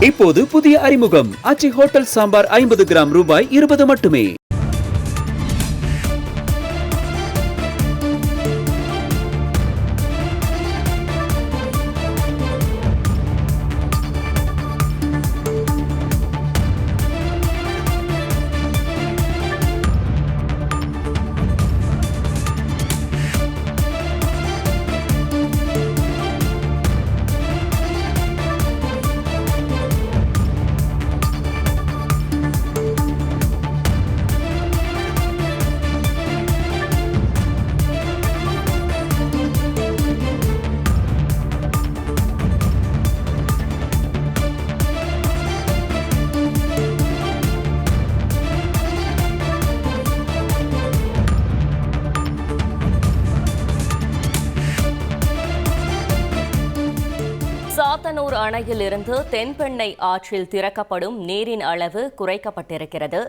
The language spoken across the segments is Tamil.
இப்போது புதிய அறிமுகம் ஆச்சி ஹோட்டல் சாம்பார் 50 கிராம் ரூபாய் 20 மட்டுமே. சாத்தனூர் அணையில் இருந்து தென்பெண்ணை ஆற்றில் திறக்கப்படும் நீரின் அளவு குறைக்கப்பட்டிருக்கிறது.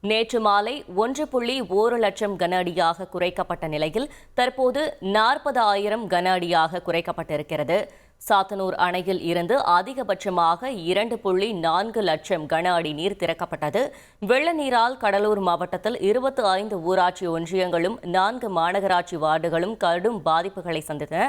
நேற்று மாலை 1.1 லட்சம் கன அடியாக குறைக்கப்பட்ட நிலையில் தற்போது 40,000 கன அடியாக குறைக்கப்பட்டிருக்கிறது. சாத்தனூர் அணையில் இருந்து அதிகபட்சமாக 2.4 லட்சம் கன அடி நீர் திறக்கப்பட்டது. வெள்ள நீரால் கடலூர் மாவட்டத்தில் 25 ஊராட்சி ஒன்றியங்களும் 4 மாநகராட்சி வார்டுகளும் கடும் பாதிப்புகளை சந்தித்தன.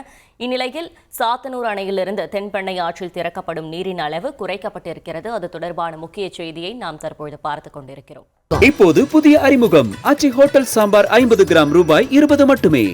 இந்நிலையில் சாத்தனூர் அணையிலிருந்து தென்பெண்ணை ஆற்றில் திறக்கப்படும் நீரின் அளவு குறைக்கப்பட்டிருக்கிறது. அது தொடர்பான முக்கிய செய்தியை நாம் தற்பொழுது பார்த்துக் கொண்டிருக்கிறோம். இப்போது புதிய அறிமுகம் ஆச்சி ஹோட்டல் சாம்பார் 50 கிராம் ரூபாய் 20 மட்டுமே.